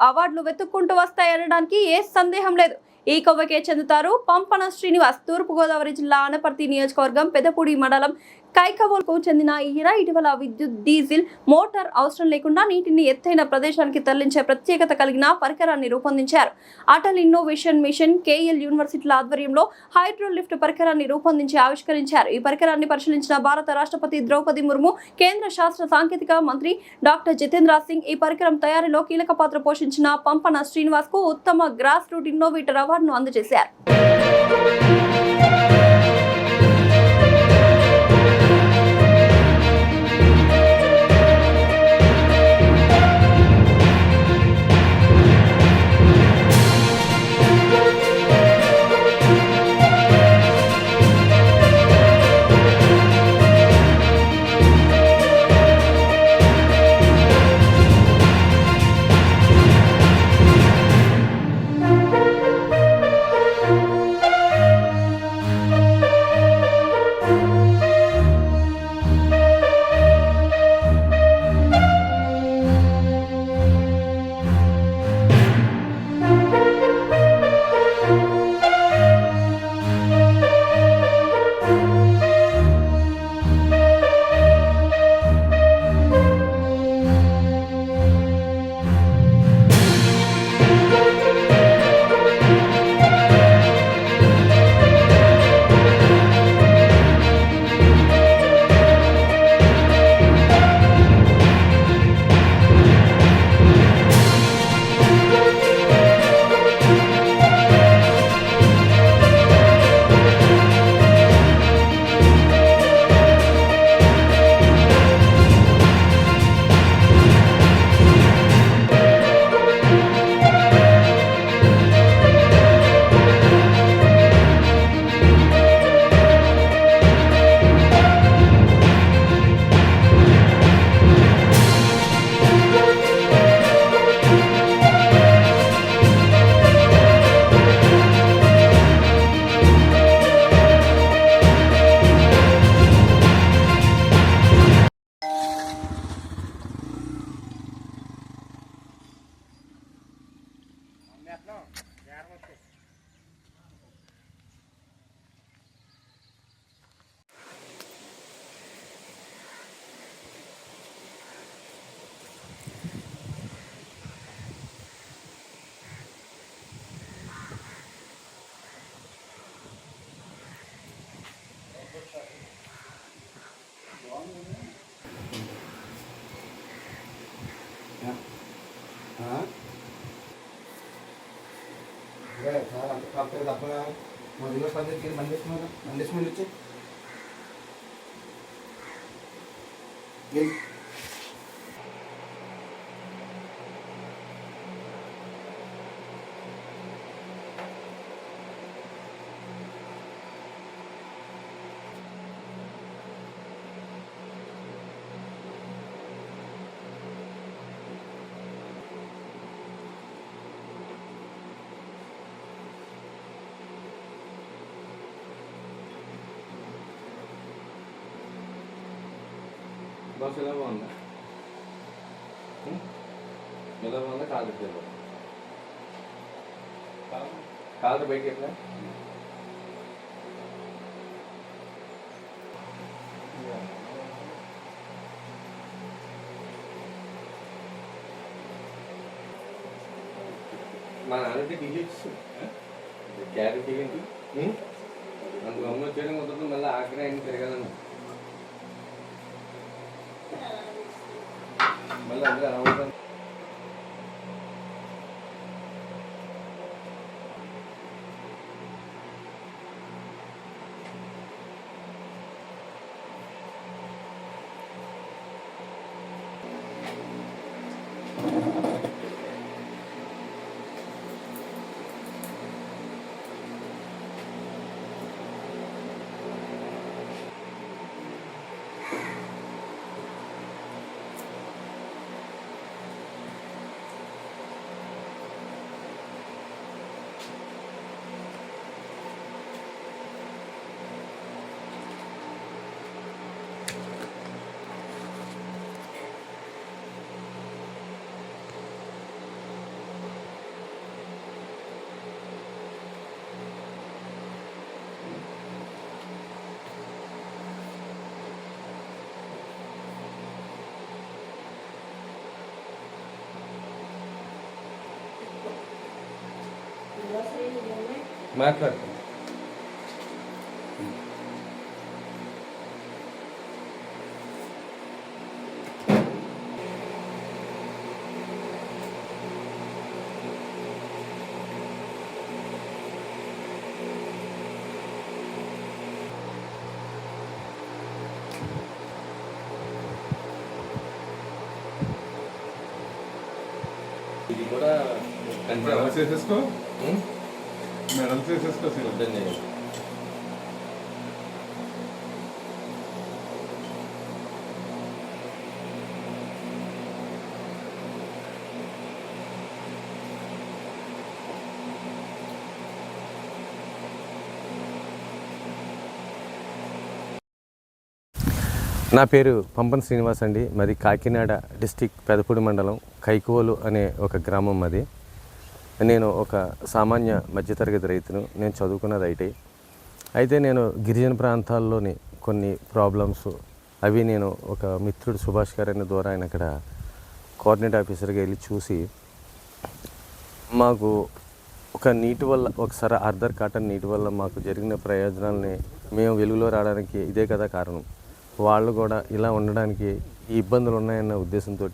అవార్డులు వెతుక్కుంటూ వస్తాయనడానికి ఏ సందేహం లేదు. ఈ కొవ్వకే చెందుతారు పంపన శ్రీనివాస్. తూర్పుగోదావరి జిల్లా ఆనపర్తి నియోజకవర్గం పెదపూడి మండలం కైకవోల్కు చెందిన ఈయన ఇటీవల విద్యుత్ డీజిల్ మోటార్ అవసరం లేకుండా నీటిని ఎత్తైన ప్రదేశానికి తరలించే ప్రత్యేకత కలిగిన పరికరాన్ని రూపొందించారు. అటల్ ఇన్నోవేషన్ మిషన్ కేఎల్ యూనివర్సిటీల ఆధ్వర్యంలో హైడ్రోలిఫ్ట్ పరికరాన్ని రూపొందించి ఆవిష్కరించారు. ఈ పరికరాన్ని పరిశీలించిన భారత రాష్ట్రపతి ద్రౌపది ముర్ము, కేంద్ర శాస్త్ర సాంకేతిక మంత్రి డాక్టర్ జితేంద్ర సింగ్ ఈ పరికరం తయారీలో కీలక పాత్ర పోషించిన పంపన శ్రీనివాస్ కు ఉత్తమ గ్రాస్ రూట్ ఇన్నోవేటర్ అవార్డును అందజేశారు. బస్ ఎలా బాగుందా? ఎలా బాగుందా? కాలు పెట్టారు, కాలు బయట ఎట్లా మా నాన్నకి టీచర్స్ గ్యారెంటీ ఏంటి? అందుకు అమ్మ వచ్చేయడం కుదరదు, మళ్ళీ ఆఖరి ఆయన తిరగాలన్నా మళ్ళీ అందులో రావడం. మాట్లాడుతుంది. ఇది కూడా మెడల్ చేసేసుకో, ఉం? మెడల్ చేసేసుకో. సిద్ధం చేయాలి. నా పేరు పంపన్ శ్రీనివాస్ అండి. మాది కాకినాడ డిస్టిక్ పెదపూడి మండలం కైకోలు అనే ఒక గ్రామం మాది. నేను ఒక సామాన్య మధ్యతరగతి రైతును. నేను చదువుకున్నది ఐటీ. అయితే నేను గిరిజన ప్రాంతాల్లోని కొన్ని ప్రాబ్లమ్స్ అవి నేను ఒక మిత్రుడు సుభాష్ గారి ద్వారా ఆయన అక్కడ కోఆర్డినేట్ ఆఫీసర్గా వెళ్ళి చూసి మాకు ఒక నీటి వల్ల ఒకసారి ఆర్థర్ కాటన్ నీటి వల్ల మాకు జరిగిన ప్రయోజనాలని మేము వెలుగులో రావడానికి ఇదే కదా కారణం. వాళ్ళు కూడా ఇలా ఉండడానికి ఈ ఇబ్బందులు ఉన్నాయన్న ఉద్దేశంతో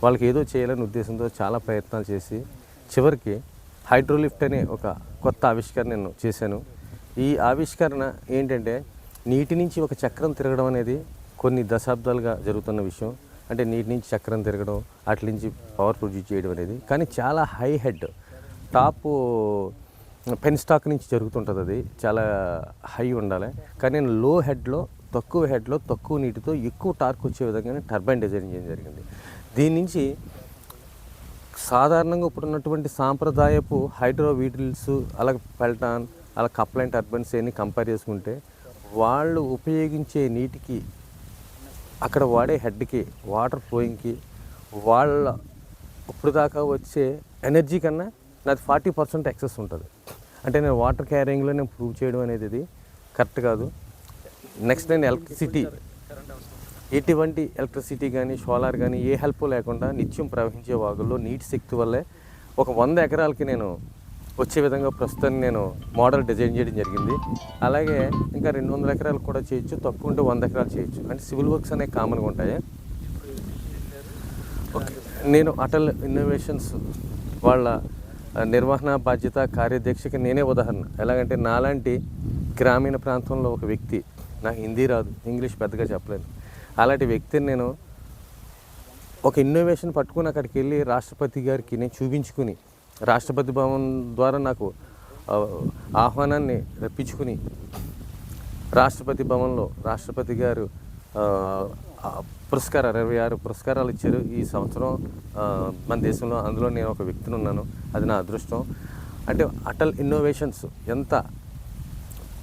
వాళ్ళకి ఏదో చేయాలనే ఉద్దేశంతో చాలా ప్రయత్నాలు చేసి చివరికి హైడ్రోలిఫ్ట్ అనే ఒక కొత్త ఆవిష్కరణ నేను చేశాను. ఈ ఆవిష్కరణ ఏంటంటే నీటి నుంచి ఒక చక్రం తిరగడం అనేది కొన్ని దశాబ్దాలుగా జరుగుతున్న విషయం. అంటే నీటి నుంచి చక్రం తిరగడం, అట్ల నుంచి పవర్ ప్రొడ్యూస్ చేయడం అనేది, కానీ చాలా high head top pen stock నుంచి జరుగుతుంటుంది. అది చాలా హై ఉండాలి. కానీ నేను లో హెడ్లో తక్కువ హెడ్లో తక్కువ నీటితో ఎక్కువ టార్క్ వచ్చే విధంగానే టర్బైన్ డిజైన్ చేయడం జరిగింది. దీని నుంచి సాధారణంగా ఇప్పుడున్నటువంటి సాంప్రదాయపు హైడ్రో వీటిల్స్ అలాగే పెల్టాన్ అలా కప్లైన్ టర్బైన్స్ అన్ని కంపేర్ చేసుకుంటే వాళ్ళు ఉపయోగించే నీటికి అక్కడ వాడే హెడ్కి వాటర్ ఫ్లోయింగ్కి వాళ్ళ ఇప్పుడు దాకా వచ్చే ఎనర్జీ కన్నా నాది 40% ఎక్సెస్ ఉంటుంది. అంటే నేను వాటర్ క్యారింగ్లో నేను ప్రూవ్ చేయడం అనేది ఇది కరెక్ట్ కాదు. నెక్స్ట్ నేను ఎలక్ట్రిసిటీ, ఎటువంటి ఎలక్ట్రిసిటీ కానీ సోలార్ కానీ ఏ హెల్ప్ లేకుండా నిత్యం ప్రవహించే వాగుల్లో నీటి శక్తి వల్లే ఒక 100 ఎకరాలకి నేను వచ్చే విధంగా ప్రస్తుతం నేను మోడల్ డిజైన్ చేయడం జరిగింది. అలాగే ఇంకా 200 ఎకరాలు కూడా చేయొచ్చు, తక్కువ ఉంటే 100 ఎకరాలు చేయొచ్చు. అంటే సివిల్ వర్క్స్ అనేవి కామన్గా ఉంటాయి. ఓకే, నేను అటల్ ఇన్నోవేషన్స్ వాళ్ళ నిర్వహణ బాధ్యత కార్యదర్శికి నేనే ఉదాహరణ. ఎలాగంటే నాలాంటి గ్రామీణ ప్రాంతంలో ఒక వ్యక్తి, నాకు హిందీ రాదు, ఇంగ్లీష్ పెద్దగా చెప్పలేను, అలాంటి వ్యక్తిని నేను ఒక ఇన్నోవేషన్ పట్టుకుని అక్కడికి వెళ్ళి రాష్ట్రపతి గారికి నేను చూపించుకుని రాష్ట్రపతి భవన్ ద్వారా నాకు ఆహ్వానాన్ని రప్పించుకుని రాష్ట్రపతి భవన్లో రాష్ట్రపతి గారు పురస్కారాలు 26 పురస్కారాలు ఇచ్చారు ఈ సంవత్సరం మన దేశంలో. అందులో నేను ఒక వ్యక్తిని ఉన్నాను. అది నా అదృష్టం. అంటే అటల్ ఇన్నోవేషన్స్ ఎంత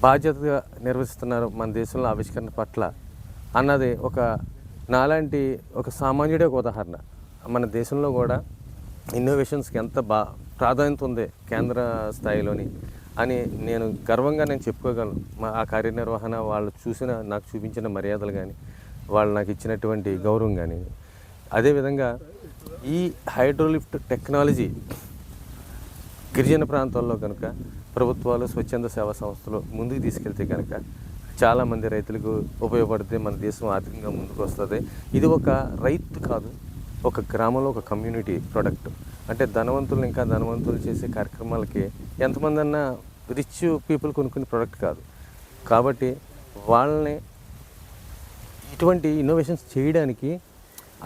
బాధ్యతగా నిర్వహిస్తున్నారు మన దేశంలో ఆవిష్కరణ పట్ల అన్నది ఒక నాలాంటి ఒక సామాన్యుడే ఒక ఉదాహరణ. మన దేశంలో కూడా ఇన్నోవేషన్స్కి ఎంత ప్రాధాన్యత ఉంది కేంద్ర స్థాయిలోని అని నేను గర్వంగా నేను చెప్పుకోగలను. ఆ కార్యనిర్వహణ వాళ్ళు నాకు చూపించిన మర్యాదలు కానీ వాళ్ళు నాకు ఇచ్చినటువంటి గౌరవం కానీ. అదేవిధంగా ఈ హైడ్రోలిఫ్ట్ టెక్నాలజీ గిరిజన ప్రాంతాల్లో కనుక ప్రభుత్వాలు స్వచ్ఛంద సేవా సంస్థలు ముందుకు తీసుకెళ్తే కనుక చాలామంది రైతులకు ఉపయోగపడితే మన దేశం ఆర్థికంగా ముందుకు వస్తుంది. ఇది ఒక రైతు కాదు, ఒక గ్రామంలో ఒక కమ్యూనిటీ ప్రొడక్ట్. అంటే ధనవంతులు ఇంకా ధనవంతులు చేసే కార్యక్రమాలకి ఎంతమంది అన్నా రిచ్ పీపుల్ కొనుక్కునే ప్రోడక్ట్ కాదు. కాబట్టి వాళ్ళని ఇటువంటి ఇన్నోవేషన్స్ చేయడానికి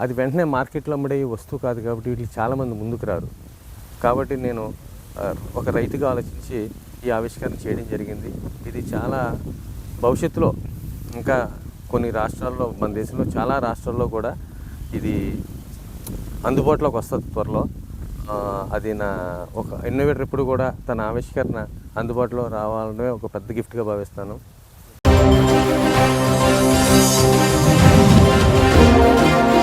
అది వెంటనే మార్కెట్లో అమ్మడే వస్తువు కాదు. కాబట్టి వీటికి చాలామంది ముందుకు రారు. కాబట్టి నేను ఒక రైతుగా ఆలోచించి ఈ ఆవిష్కరణ చేయడం జరిగింది. ఇది చాలా భవిష్యత్తులో ఇంకా కొన్ని రాష్ట్రాల్లో, మన దేశంలో చాలా రాష్ట్రాల్లో కూడా ఇది అందుబాటులోకి వస్తుంది త్వరలో. అది నా ఒక ఇన్నోవేటర్ ఎప్పుడు కూడా తన ఆవిష్కరణ అందుబాటులో రావాలనే ఒక పెద్ద గిఫ్ట్గా భావిస్తాను.